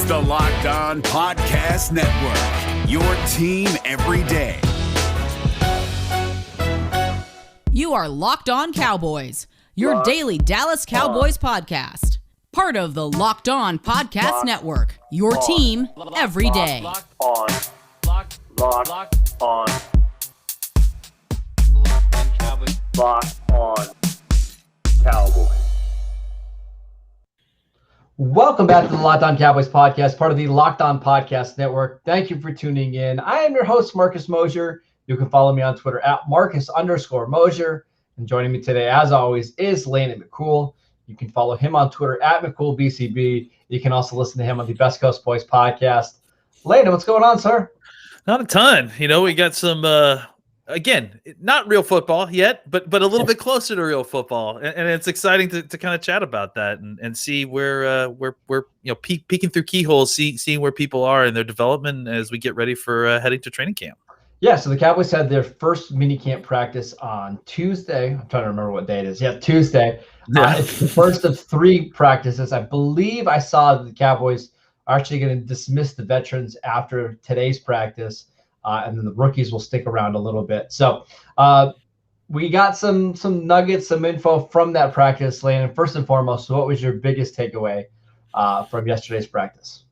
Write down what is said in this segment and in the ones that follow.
the Locked On Podcast Network, your team every day. You are Locked On Cowboys, your daily Dallas Cowboys podcast. Part of the Locked On Podcast Network, your team every day. Locked On Cowboys. Locked On Cowboys. Welcome back to the Locked On Cowboys podcast, part of the Locked On Podcast Network. Thank you for tuning in. I am your host, Marcus Mosher. You can follow me on Twitter at Marcus_Mosher. And joining me today, as always, is Landon McCool. You can follow him on Twitter at McCoolBCB. You can also listen to him on the Best Coast Boys podcast. Landon, what's going on, sir? Not a ton. We got some, again, not real football yet, but a little bit closer to real football. And it's exciting to kind of chat about that and see where we're peeking through keyholes, seeing where people are in their development as we get ready for heading to training camp. Yeah, so the Cowboys had their first minicamp practice on Tuesday. I'm trying to remember what day it is. Yeah, Tuesday. It's the first of 3 practices. I believe I saw that the Cowboys are actually going to dismiss the veterans after today's practice, and then the rookies will stick around a little bit. So we got some nuggets, some info from that practice, Landon. First and foremost, what was your biggest takeaway from yesterday's practice?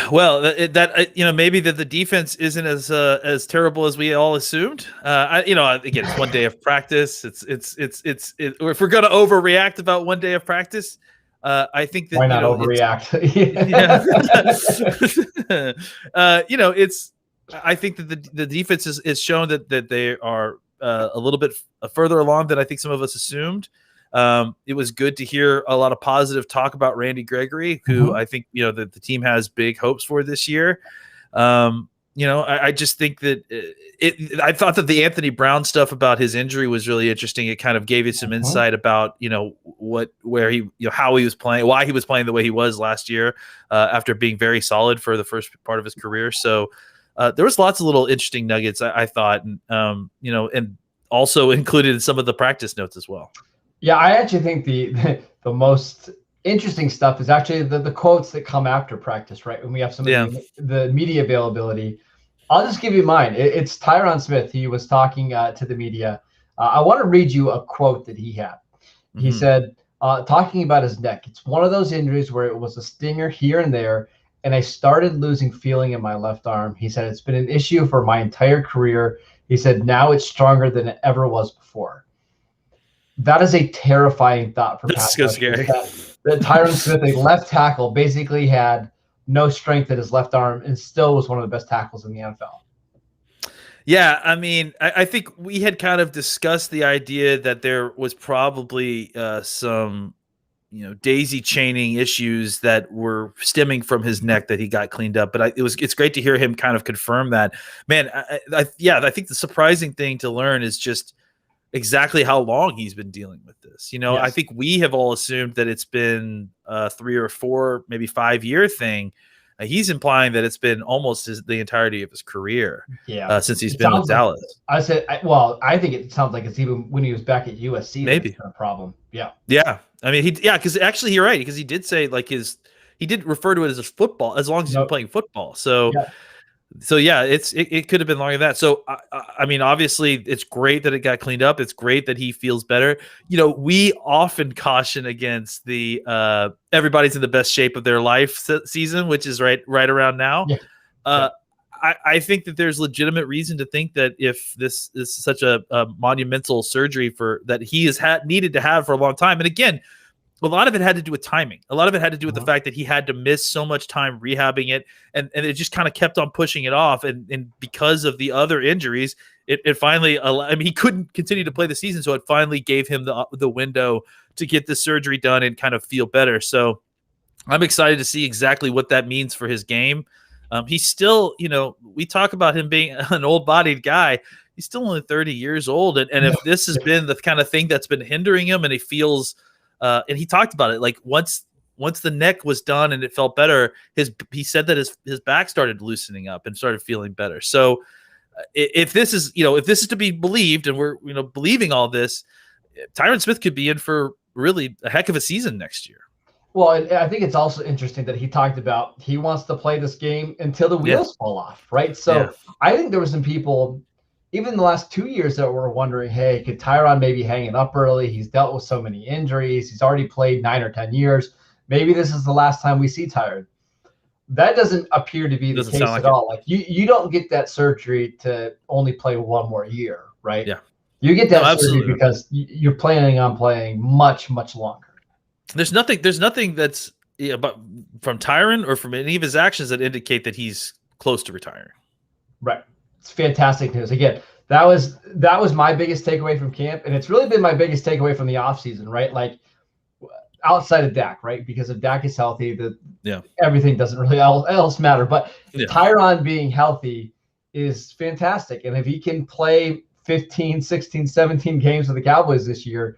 Well, maybe that the defense isn't as terrible as we all assumed. Again, it's one day of practice. It's if we're going to overreact about one day of practice, I think that why not overreact? I think that the defense is shown that they are a little bit further along than I think some of us assumed. It was good to hear a lot of positive talk about Randy Gregory, who I think, the team has big hopes for this year. I just think that I thought that the Anthony Brown stuff about his injury was really interesting. It kind of gave you some insight about, how he was playing, why he was playing the way he was last year, after being very solid for the first part of his career. So there was lots of little interesting nuggets, I thought, and also included in some of the practice notes as well. Yeah, I actually think the most interesting stuff is actually the quotes that come after practice, right? When we have some of the media availability. I'll just give you mine. It's Tyron Smith. He was talking to the media. I want to read you a quote that he had. He said, talking about his neck, it's one of those injuries where it was a stinger here and there, and I started losing feeling in my left arm. He said, it's been an issue for my entire career. He said, now it's stronger than it ever was before. That is a terrifying thought for That's so scary. That Tyron Smith, a left tackle, basically had no strength in his left arm and still was one of the best tackles in the NFL. Yeah, I mean, I think we had kind of discussed the idea that there was probably some, daisy chaining issues that were stemming from his neck that he got cleaned up. But it's great to hear him kind of confirm that. Man, I think the surprising thing to learn is just exactly how long he's been dealing with this. Yes. I think we have all assumed that it's been a 3 or 4, maybe 5-year thing. He's implying that it's been almost the entirety of his career since he's been with Dallas. I think it sounds like it's even when he was back at USC. Maybe a problem. Yeah. Yeah. I mean, because actually you're right, because he did say he did refer to it as a football, as long as he's been playing football. So, it could have been longer than that. So, I mean, obviously, it's great that it got cleaned up. It's great that he feels better. We often caution against the everybody's in the best shape of their life season, which is right around now. Yeah. I think that there's legitimate reason to think that if this is such a monumental surgery that he has needed to have for a long time, and again, a lot of it had to do with timing. A lot of it had to do with the fact that he had to miss so much time rehabbing it, and it just kind of kept on pushing it off. And because of the other injuries, it finally, he couldn't continue to play the season, so it finally gave him the window to get the surgery done and kind of feel better. So I'm excited to see exactly what that means for his game. He's still, we talk about him being an old-bodied guy. He's still only 30 years old, and if this has been the kind of thing that's been hindering him, and he feels and he talked about it, like once the neck was done and it felt better, he said that his back started loosening up and started feeling better. So if this is to be believed, and we're believing all this, Tyron Smith could be in for really a heck of a season next year. Well, and I think it's also interesting that he talked about he wants to play this game until the wheels fall off, right? So I think there were some people, even in the last 2 years, that were wondering, hey, could Tyron maybe hang it up early? He's dealt with so many injuries. He's already played 9 or 10 years. Maybe this is the last time we see Tyron. That doesn't appear to be the case at all. Like you don't get that surgery to only play one more year, right? Yeah. You get that surgery because you're planning on playing much, much longer. There's nothing that's but from Tyron or from any of his actions that indicate that he's close to retiring. Right. It's fantastic news. Again, that was my biggest takeaway from camp, and it's really been my biggest takeaway from the offseason, right? Like outside of Dak, right? Because if Dak is healthy, everything doesn't really else matter. But Tyron being healthy is fantastic. And if he can play 15, 16, 17 games with the Cowboys this year,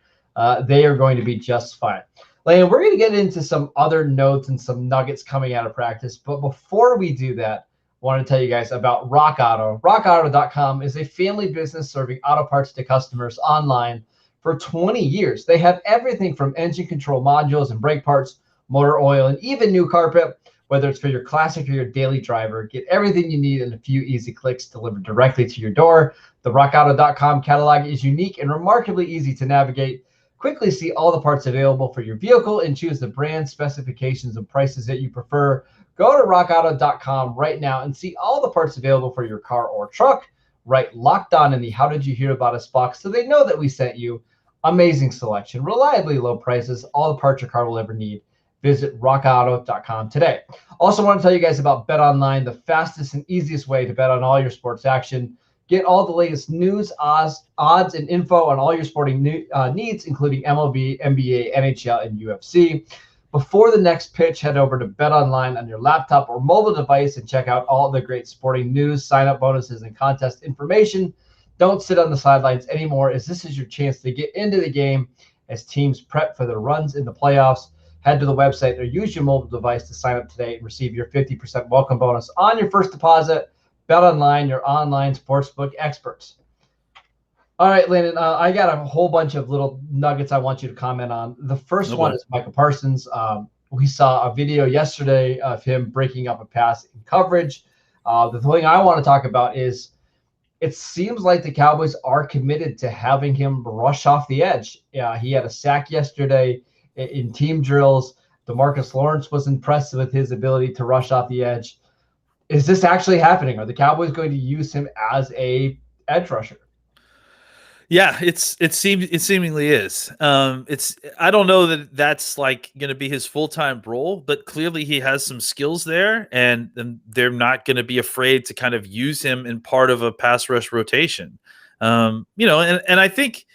they are going to be just fine. Landon, we're going to get into some other notes and some nuggets coming out of practice. But before we do that, I want to tell you guys about Rock Auto. RockAuto.com is a family business serving auto parts to customers online for 20 years. They have everything from engine control modules and brake parts, motor oil, and even new carpet. Whether it's for your classic or your daily driver, get everything you need in a few easy clicks delivered directly to your door. The RockAuto.com catalog is unique and remarkably easy to navigate. Quickly see all the parts available for your vehicle and choose the brand, specifications, and prices that you prefer. Go to RockAuto.com right now and see all the parts available for your car or truck. Write Locked On in the How Did You Hear About Us box so they know that we sent you. Amazing selection, reliably low prices, all the parts your car will ever need. Visit rockauto.com today. Also want to tell you guys about BetOnline, the fastest and easiest way to bet on all your sports action. Get all the latest news, odds, and info on all your sporting needs, including MLB, NBA, NHL, and UFC. Before the next pitch, head over to BetOnline on your laptop or mobile device and check out all the great sporting news, sign-up bonuses, and contest information. Don't sit on the sidelines anymore, as this is your chance to get into the game as teams prep for their runs in the playoffs. Head to the website or use your mobile device to sign up today and receive your 50% welcome bonus on your first deposit. BetOnline, your online sportsbook experts. All right, Landon, I got a whole bunch of little nuggets I want you to comment on. The first one is Michael Parsons. We saw a video yesterday of him breaking up a pass in coverage. The thing I want to talk about is it seems like the Cowboys are committed to having him rush off the edge. He had a sack yesterday in team drills. DeMarcus Lawrence was impressed with his ability to rush off the edge. Is this actually happening? Are the Cowboys going to use him as a edge rusher? Yeah, it seemingly is. I don't know that that's like going to be his full-time role, but clearly he has some skills there, and they're not going to be afraid to kind of use him in part of a pass rush rotation. And I think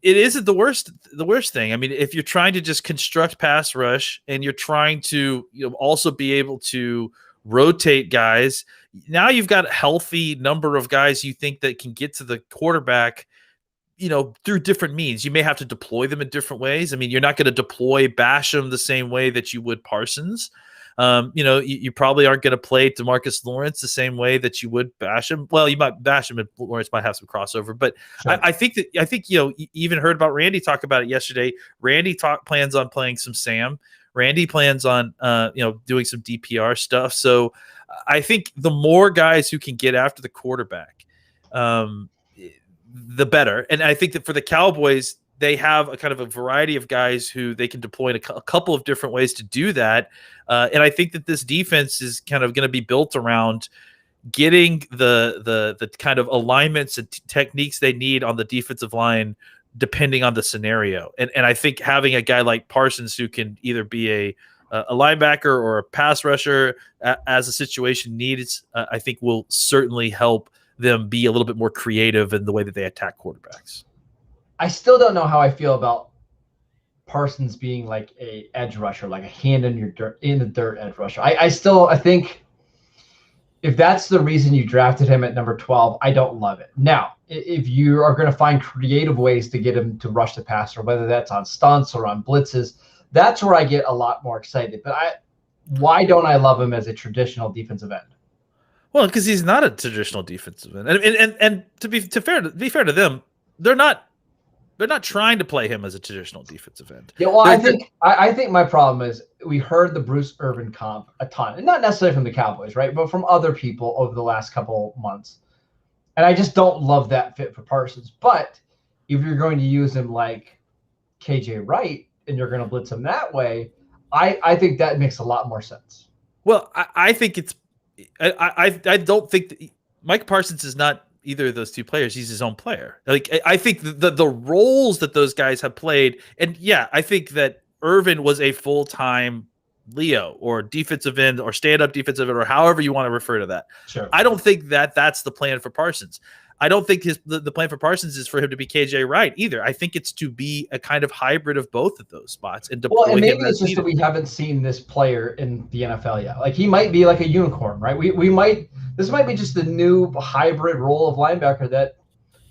it isn't the worst thing. I mean, if you're trying to just construct pass rush and you're trying to also be able to rotate guys, now you've got a healthy number of guys you think that can get to the quarterback through different means. You may have to deploy them in different ways. I mean, you're not going to deploy Basham the same way that you would Parsons. You probably aren't going to play DeMarcus Lawrence the same way that you would Basham. Well, you might Basham and Lawrence might have some crossover, but sure. I think you even heard about Randy talk about it yesterday. Randy plans on playing some Sam. Randy plans on doing some DPR stuff. So I think the more guys who can get after the quarterback, the better. And I think that for the Cowboys, they have a kind of a variety of guys who they can deploy in a couple of different ways to do that. And I think that this defense is kind of going to be built around getting the kind of alignments and techniques they need on the defensive line, depending on the scenario. And I think having a guy like Parsons who can either be a linebacker or a pass rusher as a situation needs, I think will certainly help them be a little bit more creative in the way that they attack quarterbacks. I still don't know how I feel about Parsons being like a edge rusher, like a hand in the dirt edge rusher. I think if that's the reason you drafted him at number 12, I don't love it. Now, if you are going to find creative ways to get him to rush the passer, whether that's on stunts or on blitzes, that's where I get a lot more excited. But why don't I love him as a traditional defensive end? Well, because he's not a traditional defensive end, and to be fair to them, they're not they're not trying to play him as a traditional defensive end. Yeah, well, I think my problem is we heard the Bruce Irvin comp a ton, and not necessarily from the Cowboys, right, but from other people over the last couple months. And I just don't love that fit for Parsons. But if you're going to use him like KJ Wright and you're going to blitz him that way, I think that makes a lot more sense. Well, I think it's I don't think that Mike Parsons is not either of those two players. He's his own player. Like I think the roles that those guys have played, and yeah, I think that Irvin was a full-time Leo or defensive end or stand-up defensive end or however you want to refer to that. Sure. I don't think that that's the plan for Parsons. I don't think the plan for Parsons is for him to be KJ Wright either. I think it's to be a kind of hybrid of both of those spots and deploy and maybe him it's just that we haven't seen this player in the NFL yet. Like he might be like a unicorn, right? This might be just a new hybrid role of linebacker that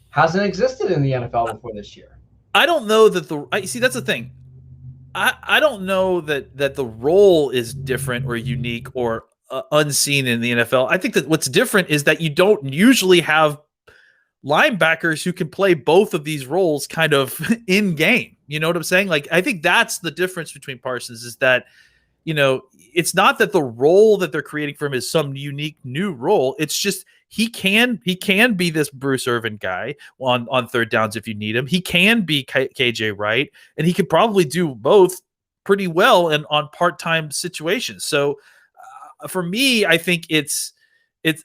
hasn't existed in the NFL before this year. I don't know that see that's the thing. I don't know that the role is different or unique or unseen in the NFL. I think that what's different is that you don't usually have linebackers who can play both of these roles kind of in game. You know what I'm saying? Like, I think that's the difference between Parsons is that, it's not that the role that they're creating for him is some unique new role. It's just he can be this Bruce Irvin guy on third downs if you need him. He can be KJ Wright, and he could probably do both pretty well and on part-time situations. So for me, I think it's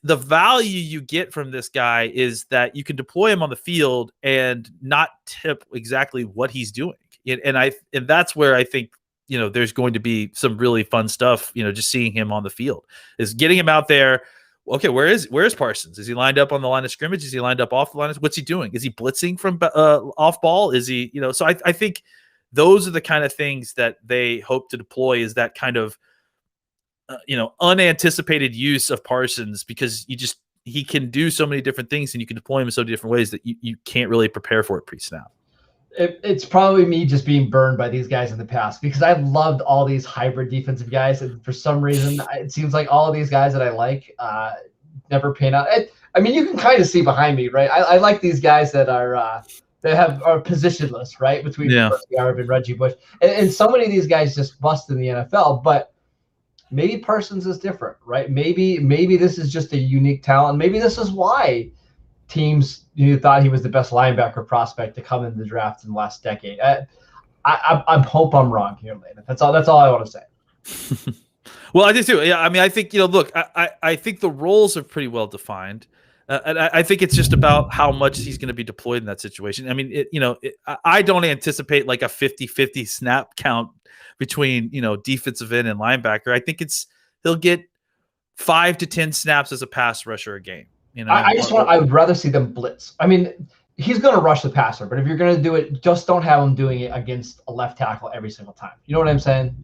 the value you get from this guy is that you can deploy him on the field and not tip exactly what he's doing. And that's where I think, there's going to be some really fun stuff, just seeing him on the field is getting him out there. Okay. Where's Parsons? Is he lined up on the line of scrimmage? Is he lined up off the line? What's he doing? Is he blitzing from off ball? Is he, so I think those are the kind of things that they hope to deploy is that kind of, unanticipated use of Parsons because he can do so many different things and you can deploy him in so many different ways that you can't really prepare for it pre-snap. It's probably me just being burned by these guys in the past because I've loved all these hybrid defensive guys. And for some reason, it seems like all of these guys that I like never pan out. I mean, you can kind of see behind me, right? I like these guys that are positionless, right? Between Arb and Reggie Bush. And so many of these guys just bust in the NFL, but maybe Parsons is different, right? Maybe this is just a unique talent. Maybe this is why teams thought he was the best linebacker prospect to come in the draft in the last decade. I hope I'm wrong here, Landon. That's all I want to say. Well, I do too. Yeah, I mean, I think look, I think the roles are pretty well defined. And I think it's just about how much he's going to be deployed in that situation. I mean, I don't anticipate like a 50-50 snap count between, defensive end and linebacker. I think he'll get 5 to 10 snaps as a pass rusher a game. I would rather see them blitz. I mean, he's going to rush the passer, but if you're going to do it, just don't have him doing it against a left tackle every single time. You know what I'm saying?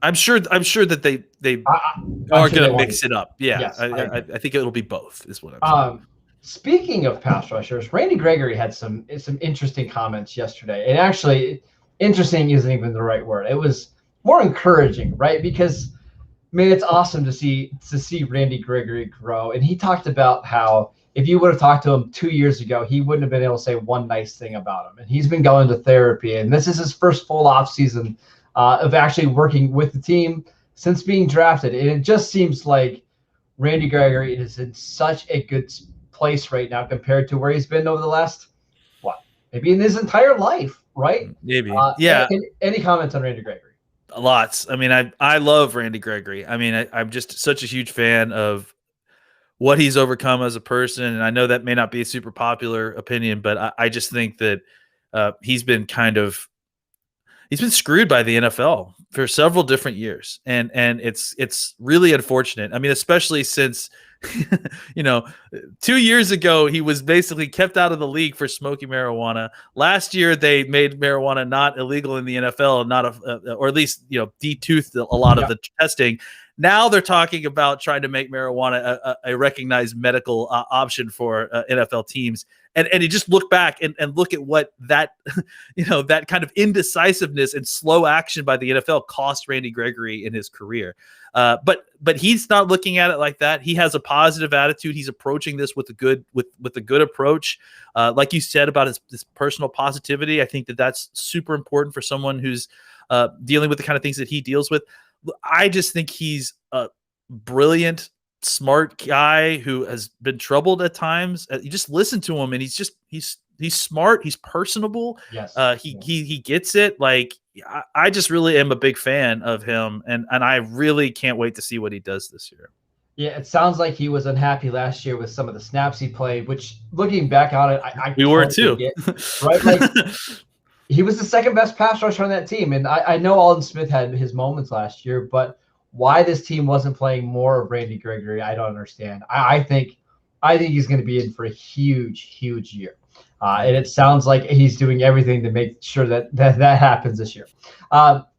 I'm sure that they are going to mix it up. Yeah, yes, I think it'll be both. Is what I'm saying. Speaking of pass rushers, Randy Gregory had some interesting comments yesterday, and actually, interesting isn't even the right word. It was more encouraging, right? Because man, it's awesome to see Randy Gregory grow. And he talked about how if you would have talked to him 2 years ago, he wouldn't have been able to say one nice thing about him. And he's been going to therapy, and this is his first full off season of actually working with the team since being drafted. And it just seems like Randy Gregory is in such a good place right now compared to where he's been over the last, maybe in his entire life, right? Maybe. Yeah. Any comments on Randy Gregory? Lots. I mean, I love Randy Gregory. I mean, I'm just such a huge fan of what he's overcome as a person. And I know that may not be a super popular opinion, but I just think that he's been screwed by the NFL for several different years. And it's really unfortunate. I mean, especially since, 2 years ago, he was basically kept out of the league for smoking marijuana. Last year, they made marijuana not illegal in the NFL, or at least, de-toothed a lot of the testing. Now they're talking about trying to make marijuana a recognized medical option for NFL teams. And you just look back and look at what that, that kind of indecisiveness and slow action by the NFL cost Randy Gregory in his career. But he's not looking at it like that. He has a positive attitude. He's approaching this with a good approach. Like you said about his personal positivity, I think that's super important for someone who's dealing with the kind of things that he deals with. I just think he's a brilliant, smart guy who has been troubled at times. You just listen to him, and he's smart. He's personable. Yes. He gets it. Like, I just really am a big fan of him, and I really can't wait to see what he does this year. Yeah, it sounds like he was unhappy last year with some of the snaps he played, which looking back on it, we were too. Right? Like, he was the second best pass rusher on that team. And I know Aldon Smith had his moments last year, but why this team wasn't playing more of Randy Gregory, I don't understand. I think he's going to be in for a huge, huge year. And it sounds like he's doing everything to make sure that happens this year.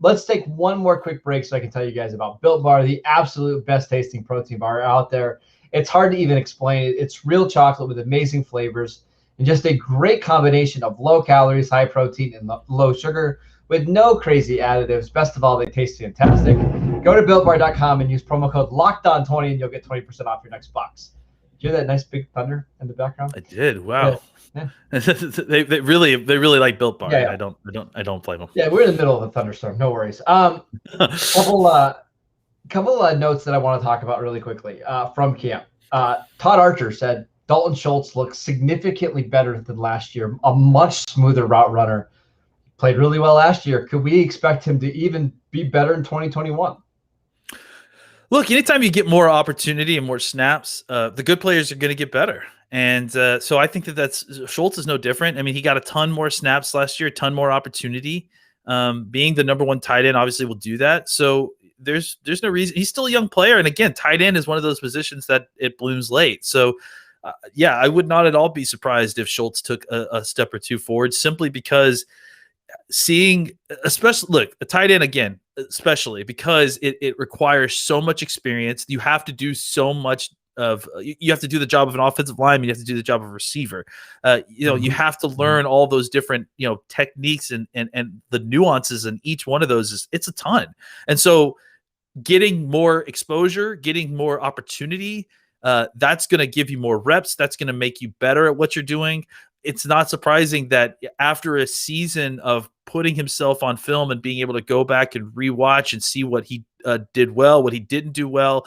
Let's take one more quick break so I can tell you guys about Built Bar, the absolute best tasting protein bar out there. It's hard to even explain it. It's real chocolate with amazing flavors and just a great combination of low calories, high protein, and low sugar with no crazy additives. Best of all, they taste fantastic. Go to BuiltBar.com and use promo code LOCKEDON20 and you'll get 20% off your next box. Did you hear that nice big thunder in the background? I did. Wow. Yeah. they really like Built Bar. Yeah. I don't blame them. Yeah, we're in the middle of a thunderstorm. No worries. Couple notes that I want to talk about really quickly from camp. Todd Archer said Dalton Schultz looks significantly better than last year. A much smoother route runner. Played really well last year. Could we expect him to even be better in 2021? Look, anytime you get more opportunity and more snaps, the good players are going to get better. And so I think that's Schultz is no different. I mean, he got a ton more snaps last year, a ton more opportunity. Being the number one tight end obviously will do that. So there's no reason. He's still a young player. And again, tight end is one of those positions that it blooms late. So yeah, I would not at all be surprised if Schultz took a step or two forward, simply because especially a tight end again, especially because it requires so much experience. You have to do so much you have to do the job of an offensive lineman. You have to do the job of a receiver. You have to learn all those different, techniques and the nuances in each one of those it's a ton. And so getting more exposure, getting more opportunity, that's going to give you more reps. That's going to make you better at what you're doing. It's not surprising that after a season of putting himself on film and being able to go back and rewatch and see what he did well, what he didn't do well,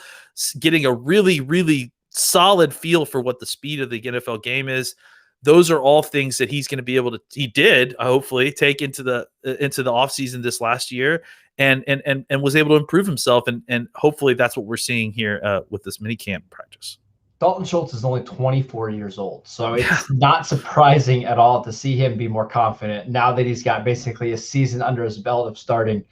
getting a really, really solid feel for what the speed of the NFL game is. Those are all things that he's going to be able to, he did hopefully take into the offseason this last year and was able to improve himself. And hopefully that's what we're seeing here with this minicamp practice. Dalton Schultz is only 24 years old, so it's not surprising at all to see him be more confident now that he's got basically a season under his belt of starting.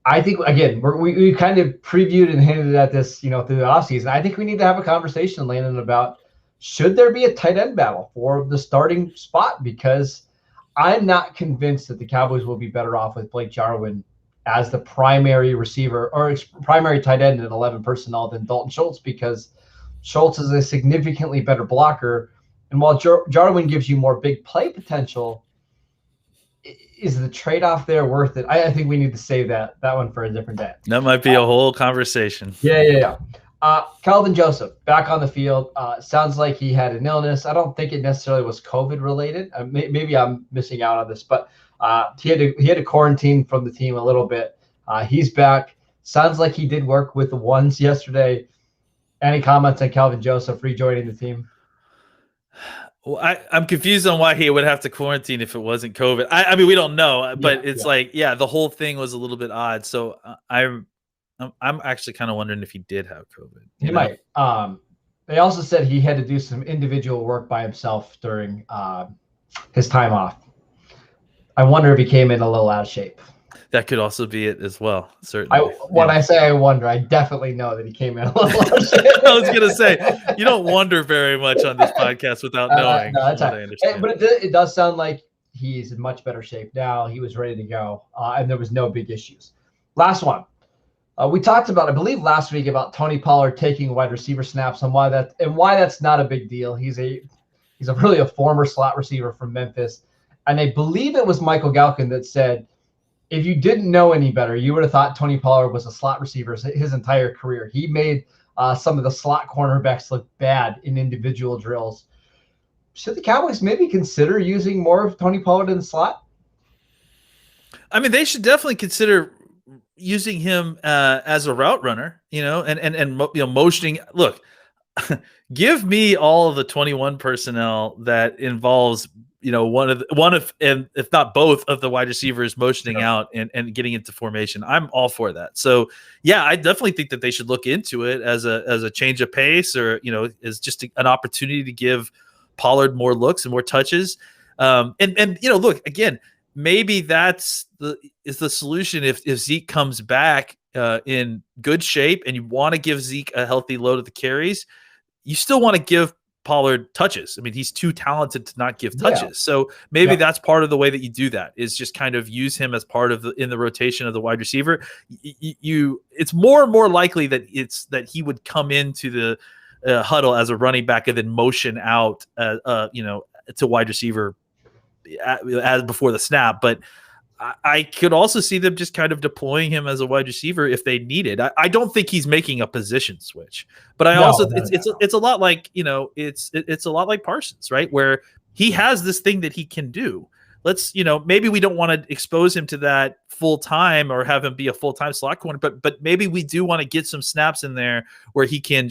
I think, again, we kind of previewed and hinted at this, through the offseason. I think we need to have a conversation, Landon, about should there be a tight end battle for the starting spot, because I'm not convinced that the Cowboys will be better off with Blake Jarwin as the primary receiver or primary tight end in 11 personnel than Dalton Schultz, because Schultz is a significantly better blocker. And while Jarwin gives you more big play potential, is the trade-off there worth it? I think we need to save that one for a different day. That might be a whole conversation. Yeah. Calvin Joseph back on the field. Sounds like he had an illness. I don't think it necessarily was COVID related. Maybe I'm missing out on this, but he had to quarantine from the team a little bit. He's back. Sounds like he did work with the ones yesterday. Any comments on Calvin Joseph rejoining the team? Well, I'm confused on why he would have to quarantine if it wasn't COVID. I mean, we don't know, but the whole thing was a little bit odd. So I'm actually kind of wondering if he did have COVID. He might. They also said he had to do some individual work by himself during his time off. I wonder if he came in a little out of shape. That could also be it as well. Certainly. When I say I wonder, I definitely know that he came in a little out of shape. I was going to say, you don't wonder very much on this podcast without knowing. No, that's right. But it does sound like he's in much better shape now. He was ready to go, and there was no big issues. Last one. We talked about, I believe, last week about Tony Pollard taking wide receiver snaps and why that's not a big deal. He's really a former slot receiver from Memphis, and I believe it was Michael Galkin that said, if you didn't know any better, you would have thought Tony Pollard was a slot receiver his entire career. He made some of the slot cornerbacks look bad in individual drills. Should the Cowboys maybe consider using more of Tony Pollard in the slot? I mean, they should definitely consider using him as a route runner, and motioning. Look, give me all of the 21 personnel that involves, one of, and if not both of the wide receivers motioning out and getting into formation. I'm all for that. So yeah, I definitely think that they should look into it as a change of pace, or, as just an opportunity to give Pollard more looks and more touches. And look, again, maybe that's the solution. If Zeke comes back in good shape and you want to give Zeke a healthy load of the carries, you still want to give Pollard touches. I mean, he's too talented to not give touches. Yeah. So maybe that's part of the way that you do that, is just kind of use him as part of in the rotation of the wide receiver. It's more and more likely that he would come into the huddle as a running back and then motion out, to wide receiver as before the snap. But I could also see them just kind of deploying him as a wide receiver if they need it. I don't think he's making a position switch, but it's a lot like, it's a lot like Parsons, right? Where he has this thing that he can do. Let's, maybe we don't want to expose him to that full time or have him be a full-time slot corner, but maybe we do want to get some snaps in there where he can,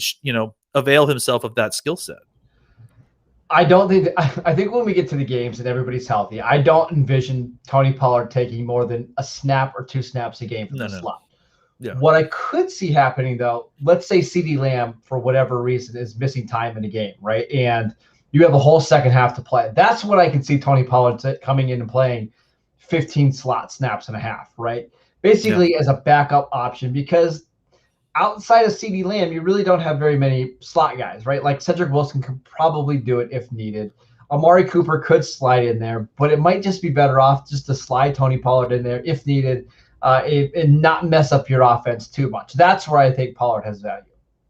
avail himself of that skill set. I think when we get to the games and everybody's healthy, I don't envision Tony Pollard taking more than a snap or 2 snaps a game from the slot. Yeah. What I could see happening, though, let's say CeeDee Lamb, for whatever reason, is missing time in a game, right? And you have a whole second half to play. That's what I can see Tony Pollard coming in and playing 15 slot snaps and a half, right? Basically as a backup option, because outside of CeeDee Lamb, you really don't have very many slot guys, right? Like Cedric Wilson could probably do it if needed. Amari Cooper could slide in there, but it might just be better off just to slide Tony Pollard in there if needed, and not mess up your offense too much. That's where I think Pollard has value.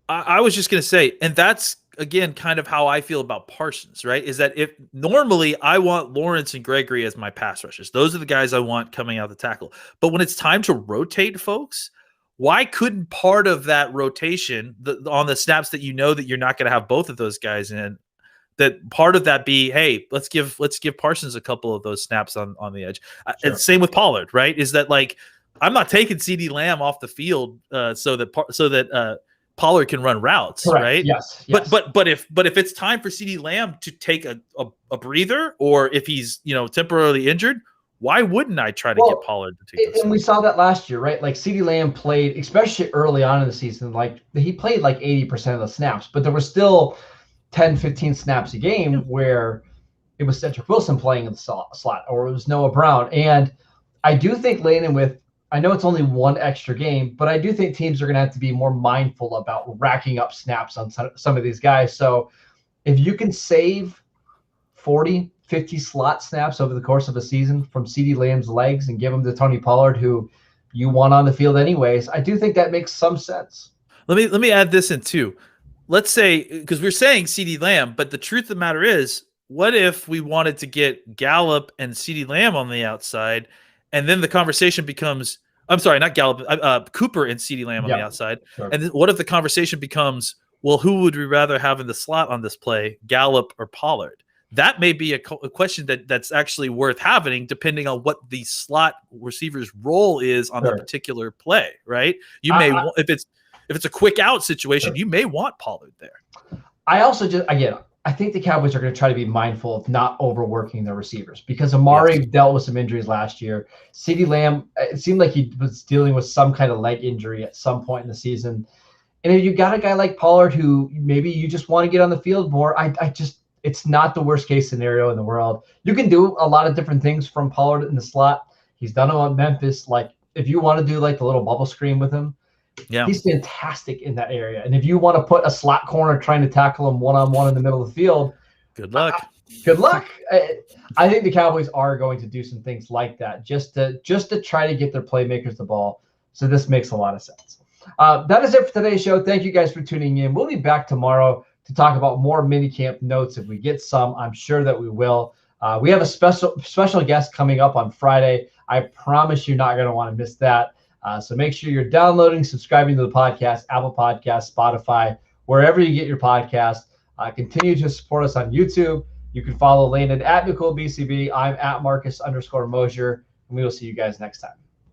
I was just going to say, and that's, again, kind of how I feel about Parsons, right? Is that if normally I want Lawrence and Gregory as my pass rushers. Those are the guys I want coming out the tackle. But when it's time to rotate folks, why couldn't part of that rotation on the snaps that that you're not going to have both of those guys in, that part of that be, hey, let's give Parsons a couple of those snaps on the edge. Sure. And same with Pollard, right? Is that like, I'm not taking CeeDee Lamb off the field so that Pollard can run routes, correct, right? Yes. But if it's time for CeeDee Lamb to take a breather, or if he's temporarily injured, why wouldn't I try to get Pollard to take this? And we saw that last year, right? Like CeeDee Lamb played, especially early on in the season, like he played like 80% of the snaps, but there were still 10, 15 snaps a game where it was Cedric Wilson playing in the slot, or it was Noah Brown. And I do think Landon, I know it's only one extra game, but I do think teams are going to have to be more mindful about racking up snaps on some of these guys. So if you can save 40, 50 slot snaps over the course of a season from CeeDee Lamb's legs and give them to Tony Pollard, who you want on the field anyways, I do think that makes some sense. Let me add this in too. Let's say, because we're saying CeeDee Lamb, but the truth of the matter is, what if we wanted to get Gallup and CeeDee Lamb on the outside, and then the conversation becomes, I'm sorry, not Gallup, Cooper and CeeDee Lamb on the outside. Sure. And then what if the conversation becomes, well, who would we rather have in the slot on this play, Gallup or Pollard? That may be a question that's actually worth having, depending on what the slot receiver's role is on the particular play, right? You may if it's a quick out situation, you may want Pollard there. I also I think the Cowboys are going to try to be mindful of not overworking their receivers, because Amari dealt with some injuries last year. CeeDee Lamb, it seemed like he was dealing with some kind of leg injury at some point in the season. And if you got a guy like Pollard who maybe you just want to get on the field more, it's not the worst case scenario in the world. You can do a lot of different things from Pollard in the slot. He's done it on Memphis. Like if you want to do like the little bubble screen with him, he's fantastic in that area. And if you want to put a slot corner trying to tackle him one-on-one in the middle of the field, good luck. Good luck. I think the Cowboys are going to do some things like that just to try to get their playmakers the ball. So this makes a lot of sense. that is it for today's show. Thank you guys for tuning in. We'll be back tomorrow to talk about more minicamp notes. If we get some, I'm sure that we will. We have a special guest coming up on Friday. I promise you're not going to want to miss that. So make sure you're downloading, subscribing to the podcast, Apple Podcasts, Spotify, wherever you get your podcast. Continue to support us on YouTube. You can follow Landon at McCoolBCB. I'm at Marcus_Mosher, and we will see you guys next time.